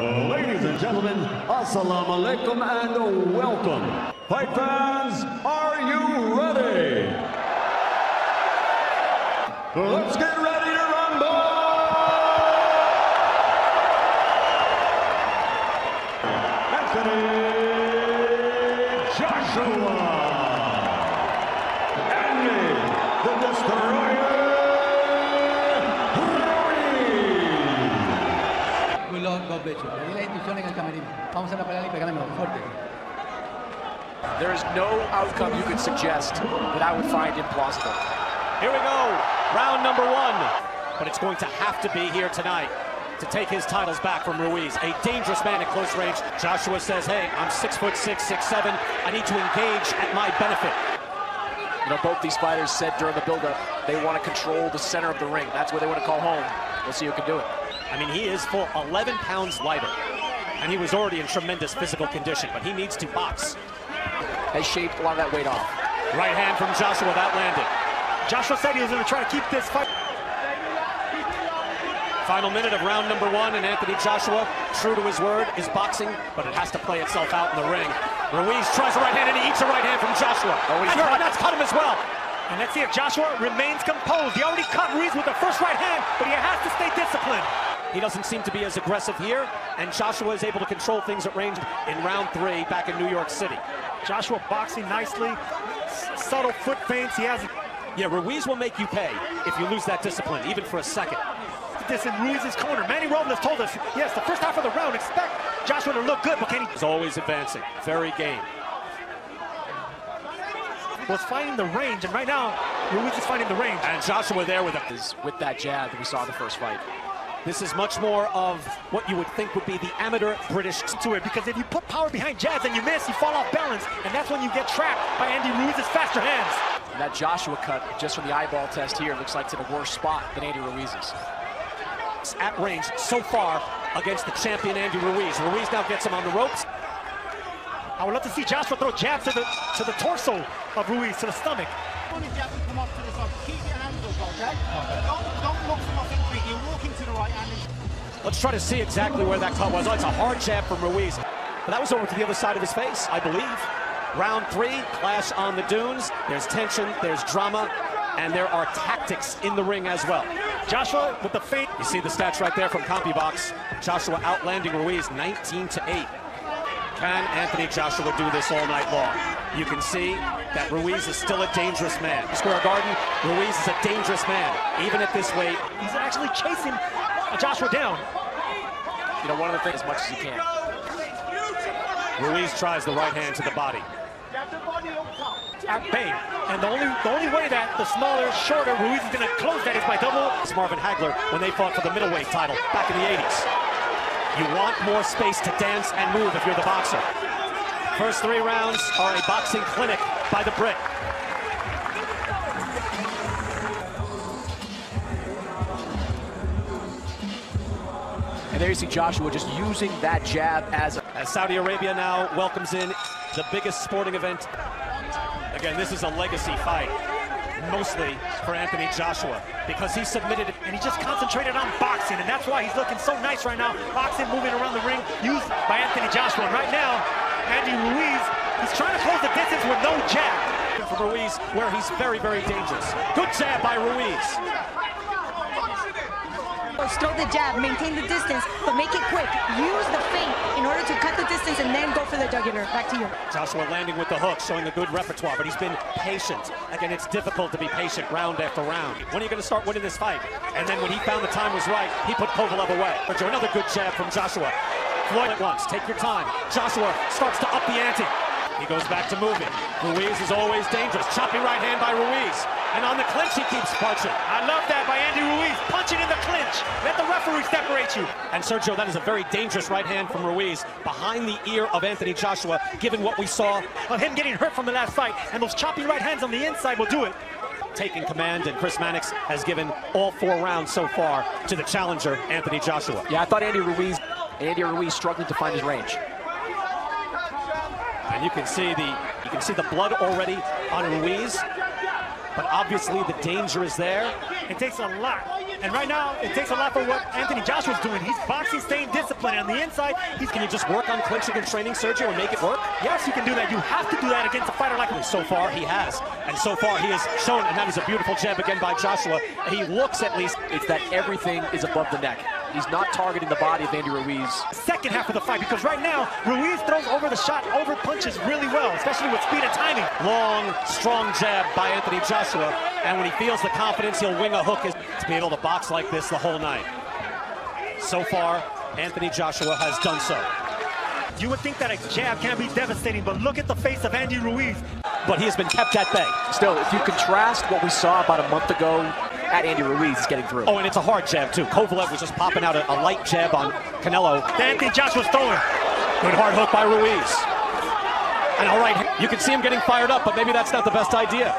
Ladies and gentlemen, assalamu alaikum and welcome. Fight fans, are you ready? Let's get ready to rumble! Anthony Joshua! Andy the Destroyer! Good luck, God bless you. Le di la instrucción en el camerino. Vamos a la pelea y pegámelo fuerte. There is no outcome you could suggest that I would find implausible. Here we go, round number one. But it's going to have to be here tonight to take his titles back from Ruiz. A dangerous man at close range. Joshua says, hey, I'm 6'6", 6'7". I need to engage at my benefit. You know, both these fighters said during the build-up they want to control the center of the ring. That's where they want to call home. We'll see who can do it. I mean, he is full 11 pounds lighter, and he was already in tremendous physical condition, but he needs to box. Has shaved a lot of that weight off. Right hand from Joshua, that landed. Joshua said he was going to try to keep this fight. Final minute of round number one, and Anthony Joshua, true to his word, is boxing, but it has to play itself out in the ring. Ruiz tries a right hand, and he eats a right hand from Joshua. Oh, and that's cut him as well. And let's see if Joshua remains composed. He already cut Ruiz with the first right hand, but he has to stay disciplined. He doesn't seem to be as aggressive here, and Joshua is able to control things at range in round three back in New York City. Joshua boxing nicely, subtle foot feints. He has. Yeah, Ruiz will make you pay if you lose that discipline, even for a second. This in Ruiz's corner. Manny Robles told us, yes, the first half of the round, expect Joshua to look good, but can he? He's always advancing, very game. Was finding the range, and right now, Ruiz is finding the range. And Joshua there with that jab that we saw in the first fight. This is much more of what you would think would be the amateur British to it, because if you put power behind jabs and you miss, you fall off balance, and that's when you get trapped by Andy Ruiz's faster hands. And that Joshua cut, just from the eyeball test here, looks like it's in a worse spot than Andy Ruiz's. At range so far against the champion Andy Ruiz. Ruiz now gets him on the ropes. I would love to see Joshua throw jabs to the torso of Ruiz, to the stomach. Keep your hands up, okay? Don't look for nothing big. You're walking to the right hand. Let's try to see exactly where that cut was. Oh, it's a hard jab from Ruiz. But that was over to the other side of his face, I believe. Round three, clash on the dunes. There's tension, there's drama, and there are tactics in the ring as well. Joshua with the feint. You see the stats right there from CompuBox. Joshua outlanding Ruiz 19-8. Can Anthony Joshua do this all night long? You can see that Ruiz is still a dangerous man. Square Garden, Ruiz is a dangerous man, even at this weight. He's actually chasing Joshua down. You know, one of the things as much as he can. Ruiz tries the right hand to the body. At bay. And the only way that the smaller, shorter Ruiz is going to close that is by double. It's Marvin Hagler when they fought for the middleweight title back in the 80s. You want more space to dance and move if you're the boxer. First three rounds are a boxing clinic by the Brit. And there you see Joshua just using that jab as Saudi Arabia now welcomes in the biggest sporting event. Again, this is a legacy fight, mostly for Anthony Joshua, because he submitted it. And he just concentrated on boxing, and that's why he's looking so nice right now. Boxing, moving around the ring, used by Anthony Joshua. And right now, Andy Ruiz, he's trying to close the distance with no jab. For Ruiz, where he's very, very dangerous. Good jab by Ruiz. Throw the jab, maintain the distance, but make it quick. Use the feint in order to cut the distance and then go for the jugular. Back to you. Joshua landing with the hook, showing a good repertoire, but he's been patient. Again, it's difficult to be patient round after round. When are you going to start winning this fight? And then when he found the time was right, he put Kovalev away. Another good jab from Joshua. Floyd at once, take your time. Joshua starts to up the ante. He goes back to moving. Ruiz is always dangerous. Choppy right hand by Ruiz. And on the clinch, he keeps punching. I love that by Andy Ruiz. Punching in the clinch. Let the referee separate you. And Sergio, that is a very dangerous right hand from Ruiz behind the ear of Anthony Joshua, given what we saw of him getting hurt from the last fight. And those choppy right hands on the inside will do it. Taking command, and Chris Mannix has given all 4 rounds so far to the challenger, Anthony Joshua. Yeah, I thought Andy Ruiz struggling to find his range. And you can see the blood already on Ruiz, but obviously the danger is there. It takes a lot. And right now, it takes a lot for what Anthony Joshua's doing. He's boxing, staying disciplined. On the inside, Can you just work on clinching and training, Sergio, and make it work? yes, you can do that. You have to do that against a fighter like So far, he has. And so far, he has shown, and that is a beautiful jab again by Joshua. He looks at least. It's that everything is above the neck. He's not targeting the body of Andy Ruiz. second half of the fight, because right now, Ruiz throws over the shot, over punches really well, especially with speed and timing. Long, strong jab by Anthony Joshua. And when he feels the confidence, he'll wing a hook to be able to box like this the whole night. So far, Anthony Joshua has done so. You would think that a jab can be devastating, but look at the face of Andy Ruiz. But he has been kept at bay. Still, if you contrast what we saw about a month ago at Andy Ruiz, he's getting through. Oh, and it's a hard jab, too. Kovalev was just popping out a light jab on Canelo. Anthony Joshua's throwing. Good hard hook by Ruiz. And all right, you can see him getting fired up, but maybe that's not the best idea.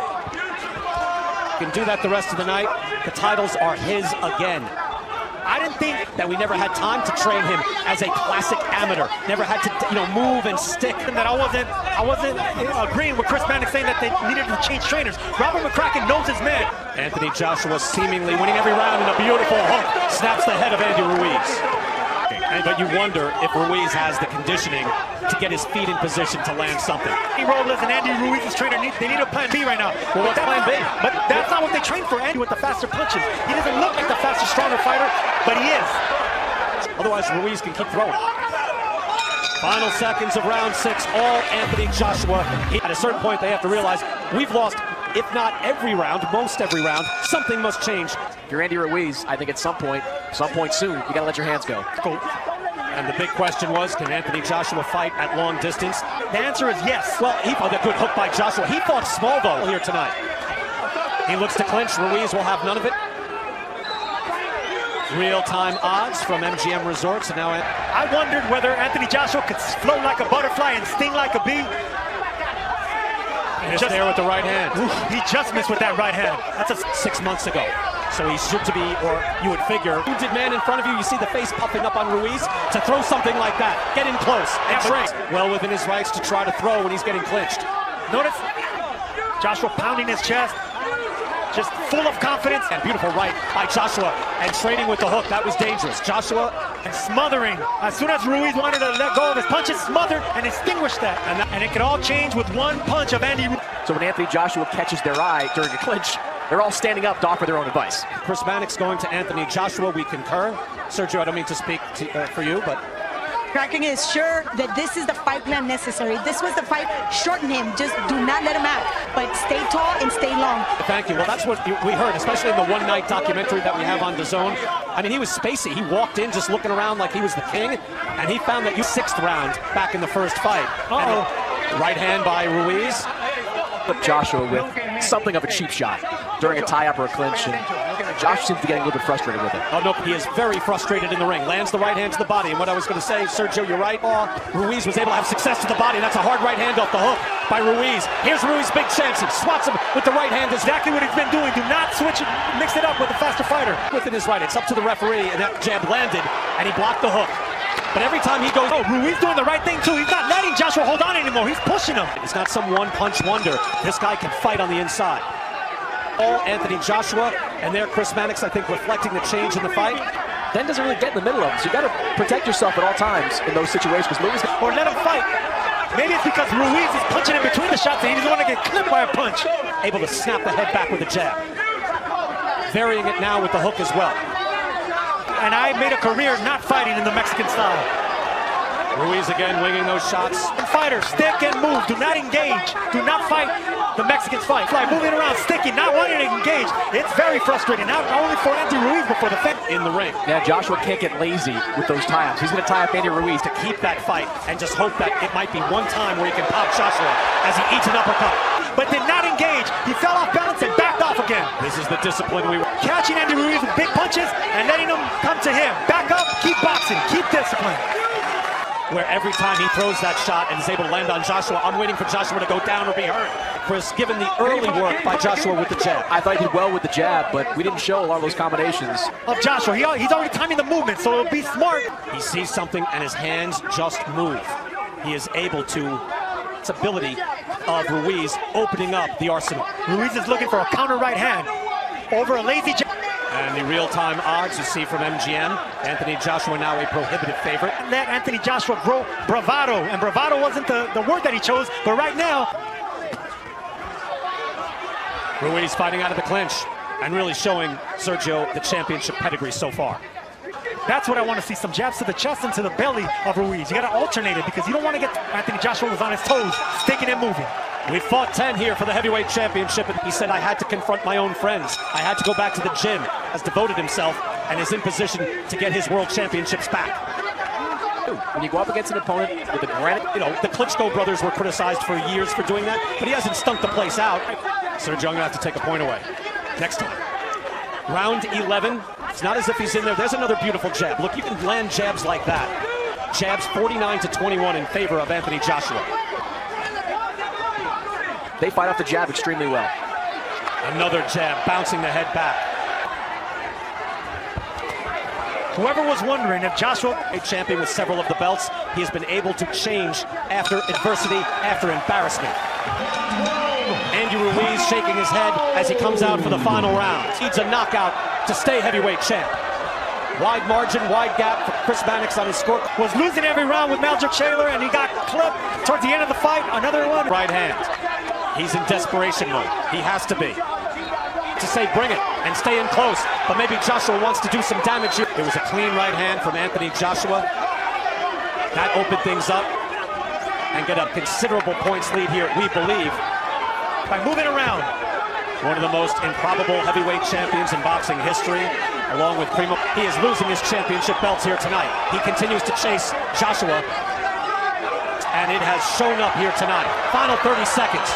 He can do that the rest of the night. The titles are his again. I didn't think that we never had time to train him as a classic amateur. Never had to, move and stick. And that I wasn't agreeing with Chris Mannix saying that they needed to change trainers. Robert McCracken knows his man. Anthony Joshua seemingly winning every round, and a beautiful hook snaps the head of Andy Ruiz. But you wonder if Ruiz has the conditioning to get his feet in position to land something. Robles and Andy Ruiz's trainer, they need a plan B right now. Well, what's plan B? But that's not what they train for Andy with the faster punches. He doesn't look like the faster, stronger fighter, but he is. Otherwise, Ruiz can keep throwing. Final seconds of round 6, all Anthony Joshua. At a certain point, they have to realize we've lost, if not every round, most every round. Something must change. If you're Andy Ruiz, I think at some point soon, you gotta let your hands go. And the big question was, can Anthony Joshua fight at long distance? The answer is yes. Well, he fought a good hook by Joshua. He fought small, though, here tonight. He looks to clinch. Ruiz will have none of it. Real-time odds from MGM Resorts. And now I wondered whether Anthony Joshua could float like a butterfly and sting like a bee. Just there with the right hand. He just missed with that right hand. That's 6 months ago. So he should be, or you would figure, wounded man in front of you, you see the face puffing up on Ruiz, to throw something like that. Get in close and train. Well within his rights to try to throw when he's getting clinched. Notice Joshua pounding his chest, just full of confidence. And beautiful right by Joshua, and trading with the hook. That was dangerous. Joshua and smothering. As soon as Ruiz wanted to let go of his punches, smothered and extinguished that. And it could all change with one punch of Andy Ruiz. So when Anthony Joshua catches their eye during a clinch, they're all standing up to offer their own advice. Chris Mannix going to Anthony Joshua. We concur. Sergio, I don't mean to speak for you, but Kraken is sure that this is the fight plan necessary. This was the fight. Shorten him. Just do not let him out. But stay tall and stay long. Thank you. Well, that's what we heard, especially in the one-night documentary that we have on DAZN. I mean, he was spacey. He walked in just looking around like he was the king, and he found that 6th round back in the first fight. Right hand by Ruiz. But Joshua with something of a cheap shot during a tie-up or a clinch, and Josh seems to be getting a little bit frustrated with it. Oh, no, he is very frustrated in the ring. Lands the right hand to the body, and what I was going to say, Sergio, you're right. Ruiz was able to have success to the body, and that's a hard right hand off the hook by Ruiz. Here's Ruiz, big chance. He swats him with the right hand. Exactly what he's been doing. Do not switch it, mix it up with a faster fighter. Within his right, it's up to the referee, and that jab landed, and he blocked the hook. But every time he goes, Ruiz doing the right thing too. He's not letting Joshua hold on anymore. He's pushing him. It's not some one-punch wonder. This guy can fight on the inside. All Anthony Joshua, and there Chris Mannix, I think, reflecting the change in the fight. Ben doesn't really get in the middle of him, so you got to protect yourself at all times in those situations. Or let him fight. Maybe it's because Ruiz is punching in between the shots and he doesn't want to get clipped by a punch. Able to snap the head back with a jab. Varying it now with the hook as well. And I made a career not fighting in the Mexican style. Ruiz again winging those shots. Fighters, stick and move. Do not engage. Do not fight the Mexicans fight. Like moving around, sticking, not wanting to engage. It's very frustrating, not only for Andy Ruiz, but for the fence. In the ring. Yeah, Joshua can't get lazy with those tie-ups. He's going to tie up Andy Ruiz to keep that fight and just hope that it might be one time where he can pop Joshua as he eats an uppercut. But did not engage. He fell off balance and backed off again. This is the discipline we were catching Andy Ruiz with big punches and letting him come to him. Back up, keep boxing, keep discipline. Where every time he throws that shot and is able to land on Joshua, I'm waiting for Joshua to go down or be hurt. Chris, given the early work by Joshua with the jab. I thought he did well with the jab, but we didn't show a lot of those combinations. Of Joshua, he's already timing the movement, so it'll be smart. He sees something and his hands just move. He is able to, it's ability of Ruiz opening up the arsenal. Ruiz is looking for a counter right hand over a lazy jab. And the real-time odds you see from MGM, Anthony Joshua now a prohibitive favorite. Let Anthony Joshua grow bravado, and bravado wasn't the word that he chose, but right now, Ruiz fighting out of the clinch and really showing Sergio the championship pedigree so far. that's what I want to see, some jabs to the chest and to the belly of Ruiz. You got to alternate it because you don't want to get Anthony Joshua was on his toes, sticking and moving. We fought 10 here for the heavyweight championship, and he said, I had to confront my own friends. I had to go back to the gym, has devoted himself, and is in position to get his world championships back. When you go up against an opponent with a granite, The Klitschko brothers were criticized for years for doing that, but he hasn't stunk the place out. Sergio going to have to take a point away. Next time. Round 11. It's not as if he's in there. There's another beautiful jab. Look, you can land jabs like that. Jabs 49-21 in favor of Anthony Joshua. they fight off the jab extremely well. Another jab, bouncing the head back. Whoever was wondering if Joshua, A champion with several of the belts, he has been able to change after adversity, after embarrassment. Andy Ruiz shaking his head as he comes out for the final round. Needs a knockout to stay heavyweight champ. Wide margin, wide gap for Chris Mannix on his score. was losing every round with Meldrick Shaler, and he got clipped towards the end of the fight. Another one. Right hand. He's in desperation mode. He has to be. To say bring it and stay in close, but maybe Joshua wants to do some damage here. It was a clean right hand from Anthony Joshua. That opened things up and get a considerable points lead here, we believe. By moving around. One of the most improbable heavyweight champions in boxing history, along with Primo. He is losing his championship belts here tonight. He continues to chase Joshua, and it has shown up here tonight. Final 30 seconds.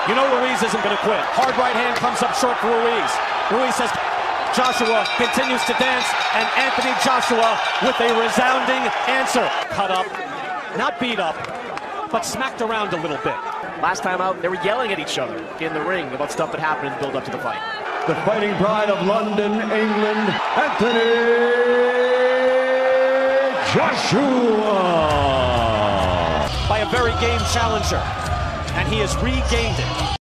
You know Ruiz isn't going to quit. Hard right hand comes up short for Ruiz. Ruiz says Joshua continues to dance, and Anthony Joshua with a resounding answer. Cut up, not beat up, but smacked around a little bit. Last time out, they were yelling at each other in the ring about stuff that happened in the build up to the fight. The fighting pride of London, England, Anthony Joshua. By a very game challenger, and he has regained it.